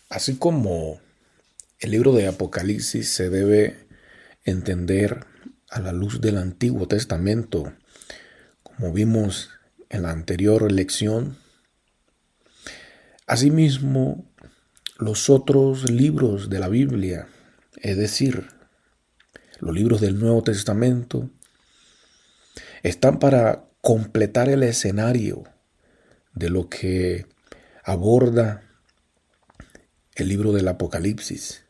Así como el libro de Apocalipsis se debe entender a la luz del Antiguo Testamento, como vimos en la anterior lección, asimismo los otros libros de la Biblia, es decir, los libros del Nuevo Testamento, están para completar el escenario de lo que aborda el libro del Apocalipsis.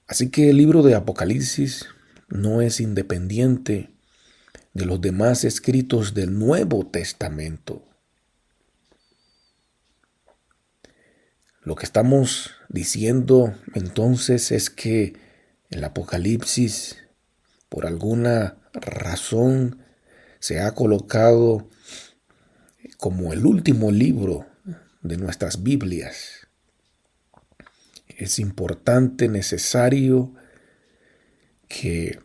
Así que el libro de Apocalipsis no es independiente de los demás escritos del Nuevo Testamento. Lo que estamos diciendo entonces es que el Apocalipsis, por alguna razón, se ha colocado como el último libro de nuestras Biblias. Es importante, necesario que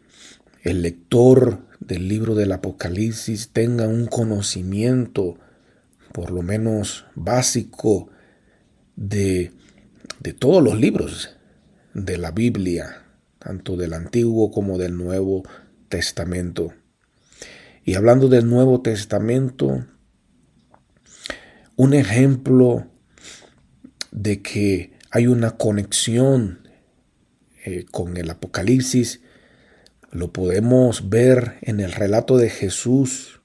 el lector del libro del Apocalipsis tenga un conocimiento, por lo menos básico, de, de todos los libros de la Biblia, tanto del Antiguo como del Nuevo Testamento. Y hablando del Nuevo Testamento, un ejemplo de que hay una conexión con el Apocalipsis lo podemos ver en el relato de Jesús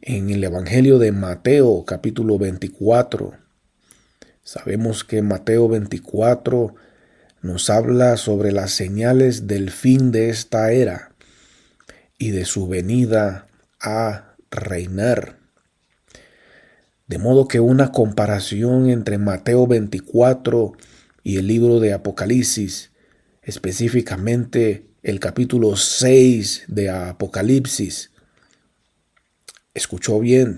en el Evangelio de Mateo, capítulo 24. Sabemos que Mateo 24 nos habla sobre las señales del fin de esta era y de su venida a reinar. De modo que una comparación entre Mateo 24 y el libro de Apocalipsis, específicamente el capítulo 6 de Apocalipsis, escuchó bien,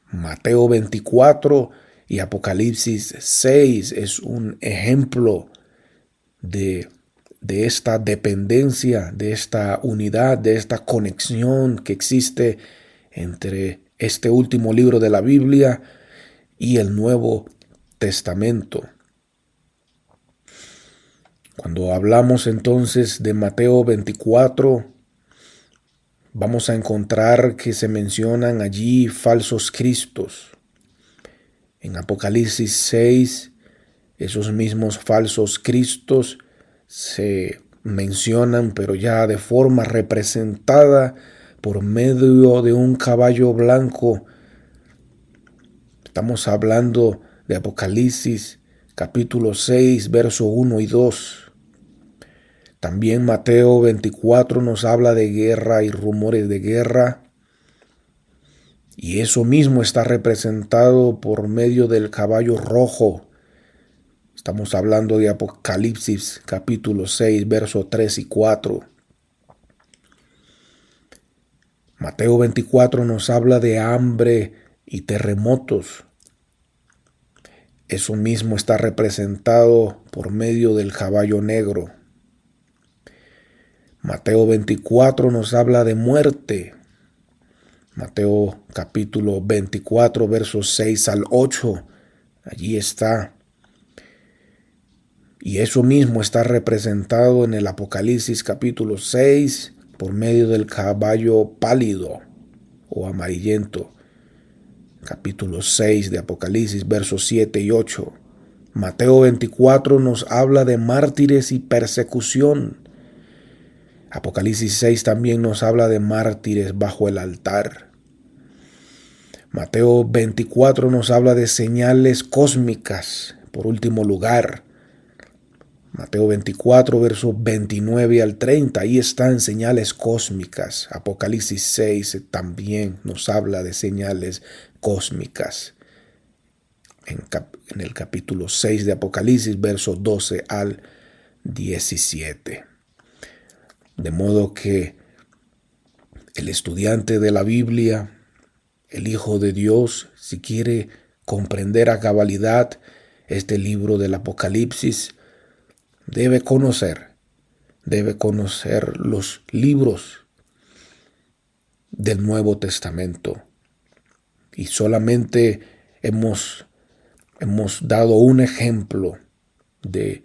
Mateo 24 y Apocalipsis 6 es un ejemplo de esta dependencia, de esta unidad, de esta conexión que existe entre este último libro de la Biblia y el Nuevo Testamento. Cuando hablamos entonces de Mateo 24, vamos a encontrar que se mencionan allí falsos cristos. En Apocalipsis 6, esos mismos falsos cristos se mencionan, pero ya de forma representada por medio de un caballo blanco. Estamos hablando de Apocalipsis capítulo 6, verso 1 y 2. También Mateo 24 nos habla de guerra y rumores de guerra. Y eso mismo está representado por medio del caballo rojo. Estamos hablando de Apocalipsis capítulo 6, versos 3 y 4. Mateo 24 nos habla de hambre y terremotos. Eso mismo está representado por medio del caballo negro. Mateo 24 nos habla de muerte. Mateo capítulo 24, versos 6 al 8. Allí está. Y eso mismo está representado en el Apocalipsis capítulo 6 por medio del caballo pálido o amarillento. Capítulo 6 de Apocalipsis, versos 7 y 8. Mateo 24 nos habla de mártires y persecución. Apocalipsis 6 también nos habla de mártires bajo el altar. Mateo 24 nos habla de señales cósmicas. Por último lugar, Mateo 24, versos 29 al 30, ahí están señales cósmicas. Apocalipsis 6 también nos habla de señales cósmicas. En el capítulo 6 de Apocalipsis, versos 12 al 17. De modo que el estudiante de la Biblia, el Hijo de Dios, si quiere comprender a cabalidad este libro del Apocalipsis, debe conocer los libros del Nuevo Testamento. Y solamente hemos, hemos dado un ejemplo de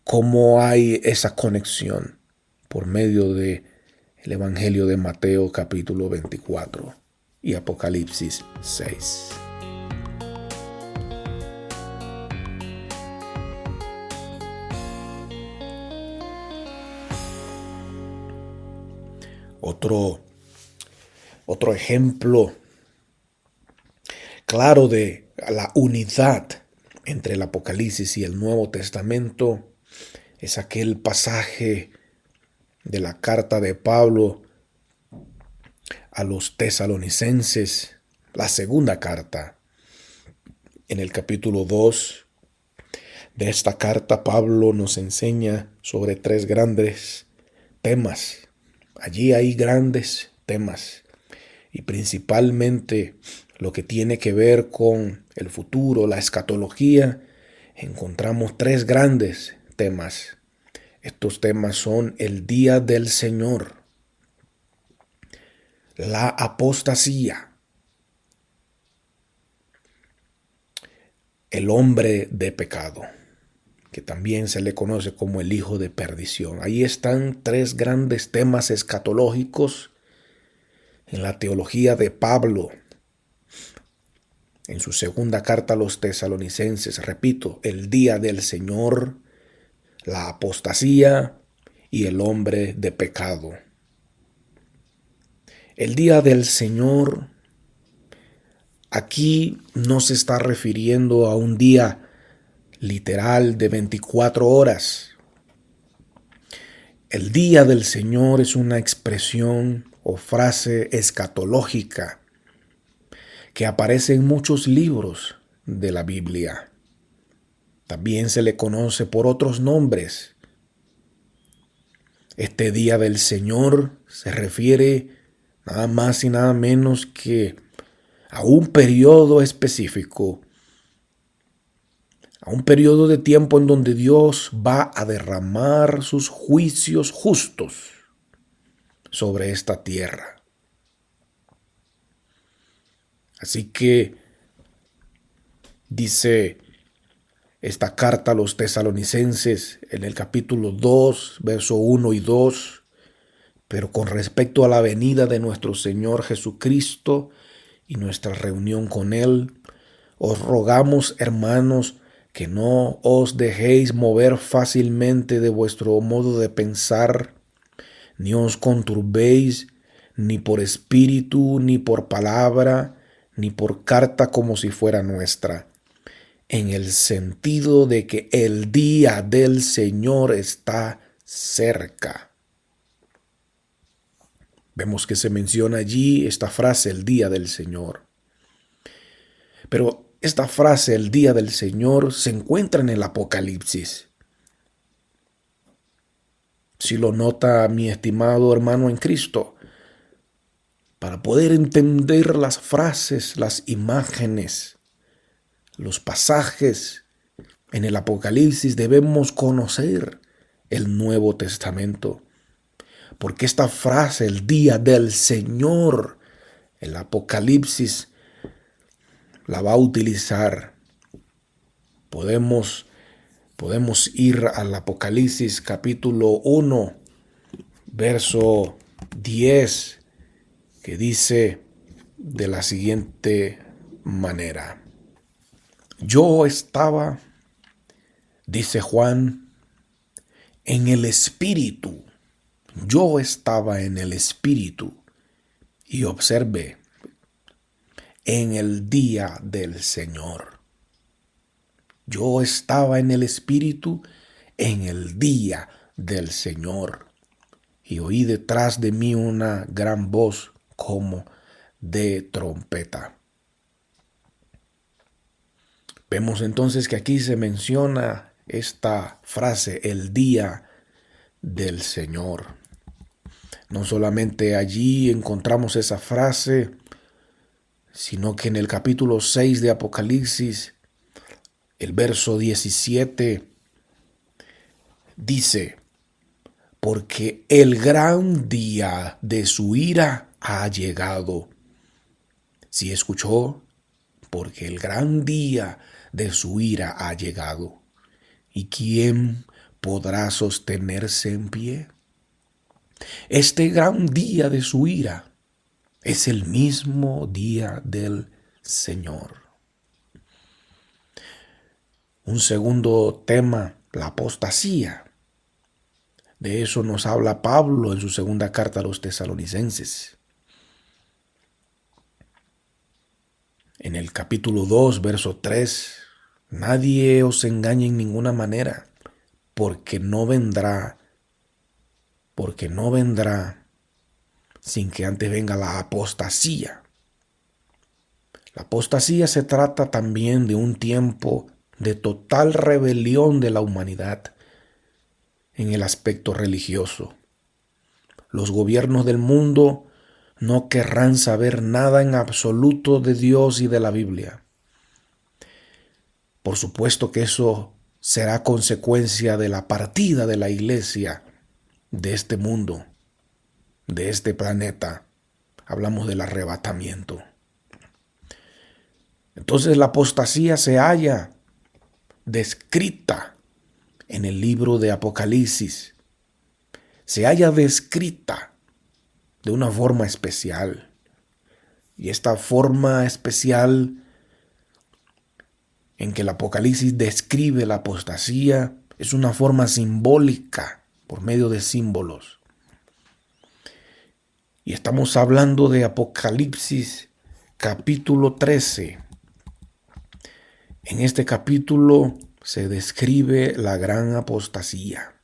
cómo hay esa conexión por medio de el Evangelio de Mateo capítulo 24 y Apocalipsis 6. Otro ejemplo claro de la unidad entre el Apocalipsis y el Nuevo Testamento es aquel pasaje de la carta de Pablo a los tesalonicenses, la segunda carta. En el capítulo 2 de esta carta, Pablo nos enseña sobre 3 grandes temas. Allí hay grandes temas y principalmente lo que tiene que ver con el futuro, la escatología. Encontramos 3 grandes temas. Estos temas son el día del Señor, la apostasía, el hombre de pecado, que también se le conoce como el hijo de perdición. Ahí están 3 grandes temas escatológicos en la teología de Pablo. En su segunda carta a los tesalonicenses, repito, el día del Señor, la apostasía y el hombre de pecado. El día del Señor aquí no se está refiriendo a un día literal de 24 horas. El día del Señor es una expresión o frase escatológica que aparece en muchos libros de la Biblia. También se le conoce por otros nombres. Este día del Señor se refiere nada más y nada menos que a un periodo específico, a un periodo de tiempo en donde Dios va a derramar sus juicios justos sobre esta tierra. Así que dice esta carta a los tesalonicenses en el capítulo 2, verso 1 y 2, pero con respecto a la venida de nuestro Señor Jesucristo y nuestra reunión con Él, os rogamos, hermanos, que no os dejéis mover fácilmente de vuestro modo de pensar, ni os conturbéis, ni por espíritu, ni por palabra, ni por carta como si fuera nuestra, en el sentido de que el día del Señor está cerca. Vemos que se menciona allí esta frase, el día del Señor. Pero esta frase, el día del Señor, se encuentra en el Apocalipsis. Si lo nota mi estimado hermano en Cristo, para poder entender las frases, las imágenes, los pasajes en el Apocalipsis, debemos conocer el Nuevo Testamento. Porque esta frase, el día del Señor, el Apocalipsis la va a utilizar. Podemos ir al Apocalipsis capítulo 1, verso 10, que dice de la siguiente manera: yo estaba, dice Juan, en el Espíritu. Yo estaba en el Espíritu y observé en el día del Señor. Yo estaba en el Espíritu en el día del Señor y oí detrás de mí una gran voz como de trompeta. Vemos entonces que aquí se menciona esta frase, el día del Señor. No solamente allí encontramos esa frase, sino que en el capítulo 6 de Apocalipsis, el verso 17, dice: porque el gran día de su ira ha llegado. ¿Sí escuchó? porque el gran día de su ira ha llegado. ¿Y quién podrá sostenerse en pie? Este gran día de su ira es el mismo día del Señor. Un segundo tema, la apostasía. De eso nos habla Pablo en su segunda carta a los Tesalonicenses. En el capítulo 2, verso 3, nadie os engañe en ninguna manera, porque no vendrá sin que antes venga la apostasía. La apostasía se trata también de un tiempo de total rebelión de la humanidad en el aspecto religioso. Los gobiernos del mundo no querrán saber nada en absoluto de Dios y de la Biblia. Por supuesto que eso será consecuencia de la partida de la iglesia de este mundo, de este planeta. Hablamos del arrebatamiento. Entonces la apostasía se halla descrita en el libro de Apocalipsis. Se halla descrita de una forma especial. Y esta forma especial en que el Apocalipsis describe la apostasía es una forma simbólica por medio de símbolos. Y estamos hablando de Apocalipsis capítulo 13. En este capítulo se describe la gran apostasía.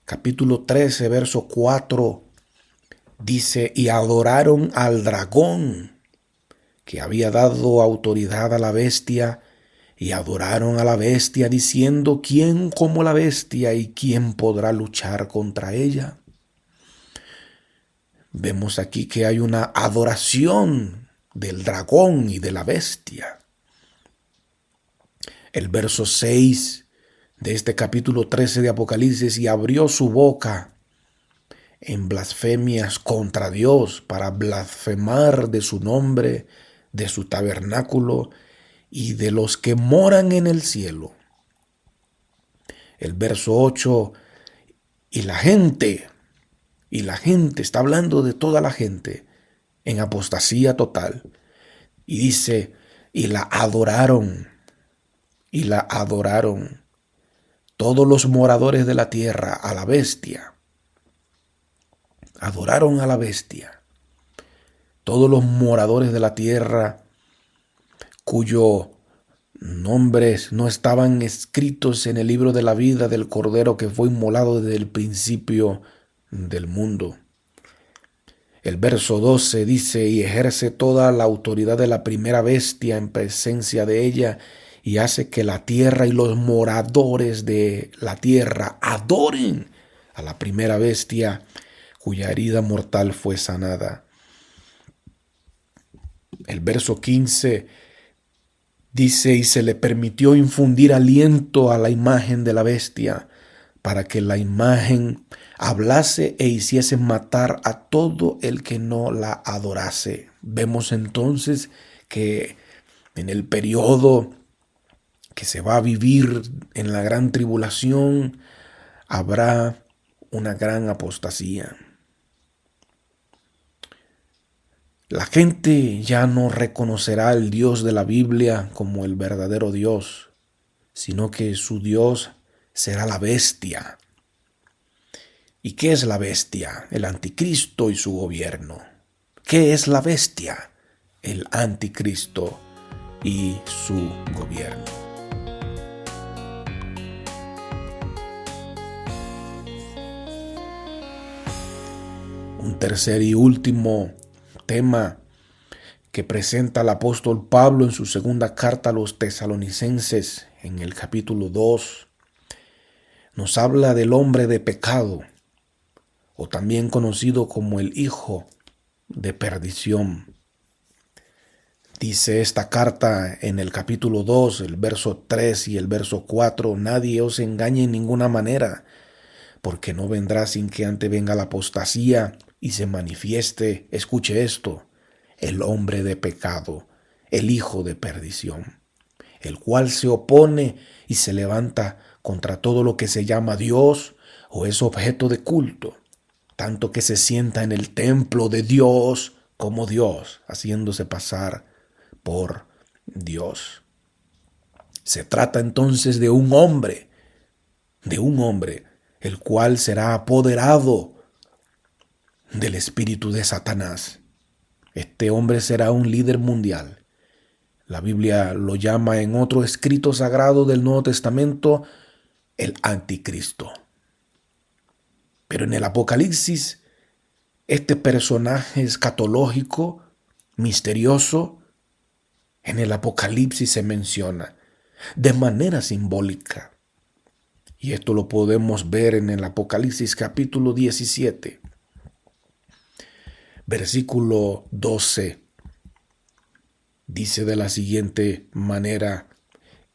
Capítulo 13, verso 4, dice: y adoraron al dragón, que había dado autoridad a la bestia, y adoraron a la bestia, diciendo: ¿quién como la bestia, y quién podrá luchar contra ella? Vemos aquí que hay una adoración del dragón y de la bestia. El verso 6 de este capítulo 13 de Apocalipsis: y abrió su boca en blasfemias contra Dios, para blasfemar de su nombre, de su tabernáculo y de los que moran en el cielo. El verso 8, y la gente está hablando de toda la gente en apostasía total, y dice: y la adoraron todos los moradores de la tierra a la bestia. Adoraron a la bestia. Todos los moradores de la tierra cuyos nombres no estaban escritos en el libro de la vida del Cordero que fue inmolado desde el principio del mundo. El verso 12 dice: y ejerce toda la autoridad de la primera bestia en presencia de ella, y hace que la tierra y los moradores de la tierra adoren a la primera bestia, cuya herida mortal fue sanada. El verso 15 dice: y se le permitió infundir aliento a la imagen de la bestia, para que la imagen hablase e hiciese matar a todo el que no la adorase. Vemos entonces que en el periodo que se va a vivir en la gran tribulación habrá una gran apostasía. La gente ya no reconocerá al Dios de la Biblia como el verdadero Dios, sino que su Dios será la bestia. ¿Y qué es la bestia? El anticristo y su gobierno. ¿Qué es la bestia? El anticristo y su gobierno. Un tercer y último tema que presenta el apóstol Pablo en su segunda carta a los Tesalonicenses, en el capítulo 2, nos habla del hombre de pecado, o también conocido como el hijo de perdición. Dice esta carta en el capítulo 2, el verso 3 y el verso 4: nadie os engañe en ninguna manera, porque no vendrá sin que antes venga la apostasía y se manifieste, escuche esto, el hombre de pecado, el hijo de perdición, el cual se opone y se levanta contra todo lo que se llama Dios o es objeto de culto, tanto que se sienta en el templo de Dios como Dios, haciéndose pasar por Dios. Se trata entonces de un hombre, el cual será apoderado del espíritu de Satanás. Este hombre será un líder mundial. La Biblia lo llama en otro escrito sagrado del Nuevo Testamento el anticristo. Pero en el Apocalipsis, este personaje escatológico, misterioso, en el Apocalipsis se menciona de manera simbólica. Y esto lo podemos ver en el Apocalipsis capítulo 17, versículo 12. Dice de la siguiente manera: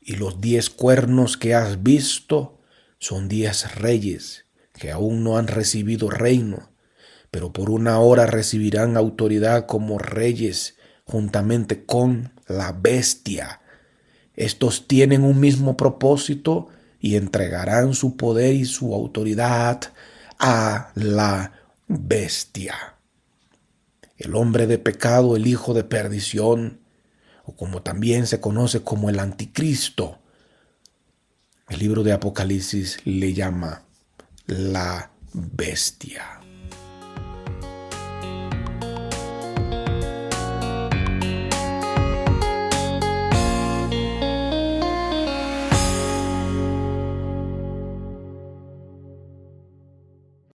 y los 10 cuernos que has visto son 10 reyes que aún no han recibido reino, pero por una hora recibirán autoridad como reyes juntamente con la bestia. Estos tienen un mismo propósito y entregarán su poder y su autoridad a la bestia. El hombre de pecado, el hijo de perdición, o como también se conoce como el anticristo, el libro de Apocalipsis le llama la bestia.